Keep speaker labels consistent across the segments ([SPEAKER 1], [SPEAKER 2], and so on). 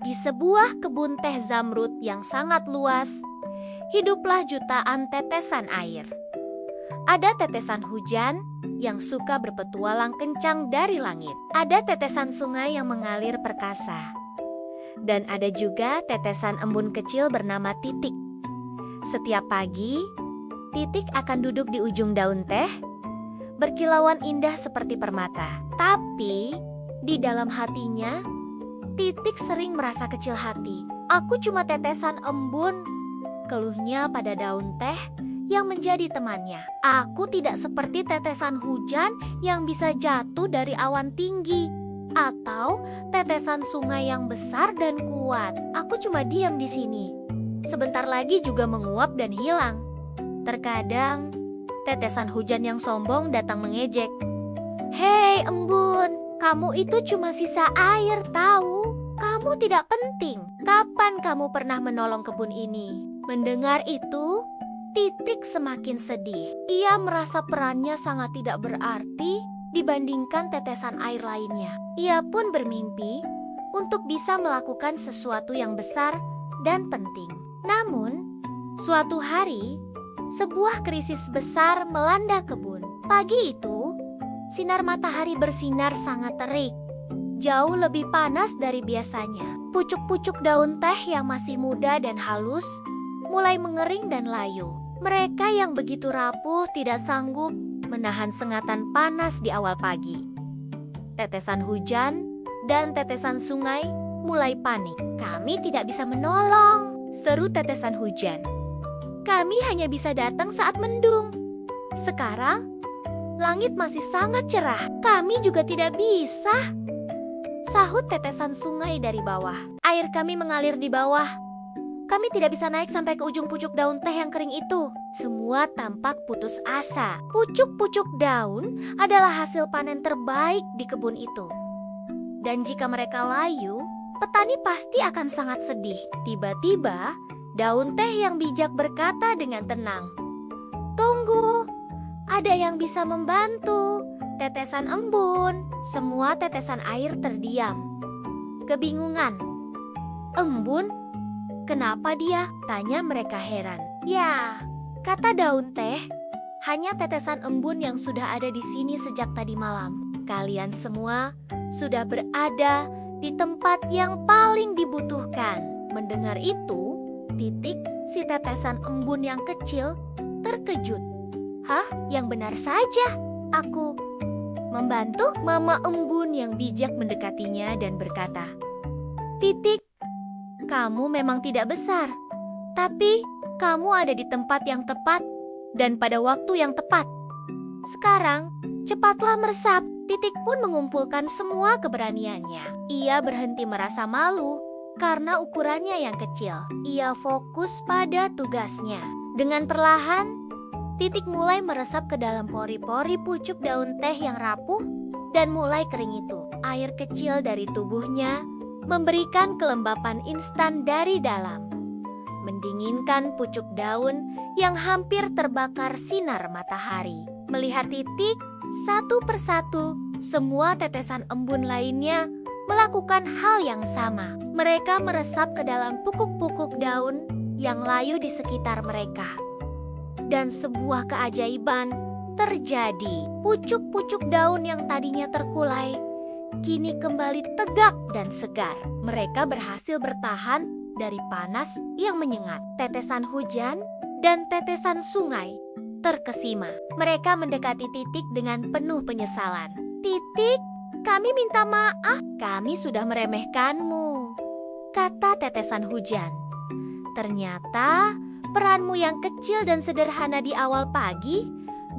[SPEAKER 1] Di sebuah kebun teh zamrud yang sangat luas, hiduplah jutaan tetesan air. Ada tetesan hujan yang suka berpetualang kencang dari langit. Ada tetesan sungai yang mengalir perkasa. Dan ada juga tetesan embun kecil bernama Titik. Setiap pagi, Titik akan duduk di ujung daun teh, berkilauan indah seperti permata. Tapi, di dalam hatinya, Titik sering merasa kecil hati. Aku cuma tetesan embun, keluhnya pada daun teh yang menjadi temannya. Aku tidak seperti tetesan hujan yang bisa jatuh dari awan tinggi, atau tetesan sungai yang besar dan kuat. Aku cuma diam di sini. Sebentar lagi juga menguap dan hilang. Terkadang, tetesan hujan yang sombong datang mengejek. Hei embun, kamu itu cuma sisa air tahu. Kamu tidak penting. Kapan kamu pernah menolong kebun ini? Mendengar itu, Titik semakin sedih. Ia merasa perannya sangat tidak berarti dibandingkan tetesan air lainnya. Ia pun bermimpi untuk bisa melakukan sesuatu yang besar dan penting. Namun, suatu hari, sebuah krisis besar melanda kebun. Pagi itu, sinar matahari bersinar sangat terik, jauh lebih panas dari biasanya. Pucuk-pucuk daun teh yang masih muda dan halus mulai mengering dan layu. Mereka yang begitu rapuh tidak sanggup menahan sengatan panas di awal pagi. Tetesan hujan dan tetesan sungai mulai panik. Kami tidak bisa menolong, seru tetesan hujan. Kami hanya bisa datang saat mendung. Sekarang, langit masih sangat cerah. Kami juga tidak bisa, sahut tetesan sungai dari bawah. Air kami mengalir di bawah. Kami tidak bisa naik sampai ke ujung pucuk daun teh yang kering itu. Semua tampak putus asa. Pucuk-pucuk daun adalah hasil panen terbaik di kebun itu. Dan jika mereka layu, petani pasti akan sangat sedih. Tiba-tiba, daun teh yang bijak berkata dengan tenang, "Tunggu, ada yang bisa membantu." Tetesan embun. Semua tetesan air terdiam. Kebingungan. Embun? Kenapa dia? Tanya mereka heran. Ya, kata daun teh, hanya tetesan embun yang sudah ada di sini sejak tadi malam. Kalian semua sudah berada di tempat yang paling dibutuhkan. Mendengar itu, Titik, si tetesan embun yang kecil, terkejut. Hah? Yang benar saja, aku membantu. Mama embun yang bijak mendekatinya dan berkata, "Titik, kamu memang tidak besar, tapi kamu ada di tempat yang tepat dan pada waktu yang tepat. Sekarang, cepatlah meresap." Titik pun mengumpulkan semua keberaniannya. Ia berhenti merasa malu karena ukurannya yang kecil. Ia fokus pada tugasnya. Dengan perlahan, Titik mulai meresap ke dalam pori-pori pucuk daun teh yang rapuh dan mulai kering itu. Air kecil dari tubuhnya memberikan kelembapan instan dari dalam, mendinginkan pucuk daun yang hampir terbakar sinar matahari. Melihat Titik, satu persatu, semua tetesan embun lainnya melakukan hal yang sama. Mereka meresap ke dalam pukuk-pukuk daun yang layu di sekitar mereka. Dan sebuah keajaiban terjadi. Pucuk-pucuk daun yang tadinya terkulai kini kembali tegak dan segar. Mereka berhasil bertahan dari panas yang menyengat. Tetesan hujan dan tetesan sungai terkesima. Mereka mendekati Titik dengan penuh penyesalan. "Titik, kami minta maaf. Kami sudah meremehkanmu," kata tetesan hujan. "Ternyata peranmu yang kecil dan sederhana di awal pagi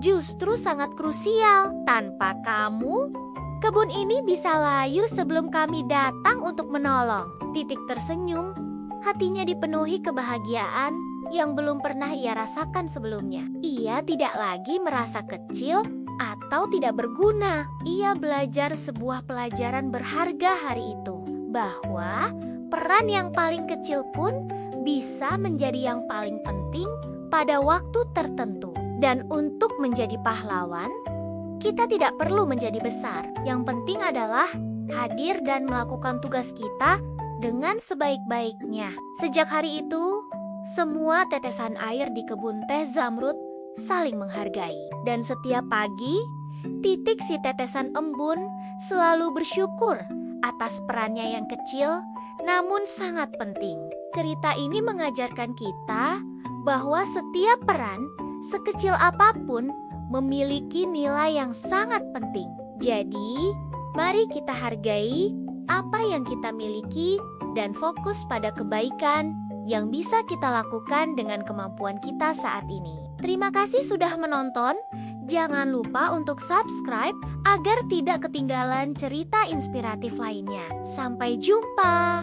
[SPEAKER 1] justru sangat krusial. Tanpa kamu, kebun ini bisa layu sebelum kami datang untuk menolong." Titik tersenyum, hatinya dipenuhi kebahagiaan yang belum pernah ia rasakan sebelumnya. Ia tidak lagi merasa kecil atau tidak berguna. Ia belajar sebuah pelajaran berharga hari itu, bahwa peran yang paling kecil pun bisa menjadi yang paling penting pada waktu tertentu. Dan untuk menjadi pahlawan, kita tidak perlu menjadi besar. Yang penting adalah hadir dan melakukan tugas kita dengan sebaik-baiknya. Sejak hari itu, semua tetesan air di kebun teh Zamrud saling menghargai. Dan setiap pagi, Titik si tetesan embun selalu bersyukur atas perannya yang kecil namun sangat penting. Cerita ini mengajarkan kita bahwa setiap peran, sekecil apapun, memiliki nilai yang sangat penting. Jadi, mari kita hargai apa yang kita miliki dan fokus pada kebaikan yang bisa kita lakukan dengan kemampuan kita saat ini. Terima kasih sudah menonton. Jangan lupa untuk subscribe agar tidak ketinggalan cerita inspiratif lainnya. Sampai jumpa!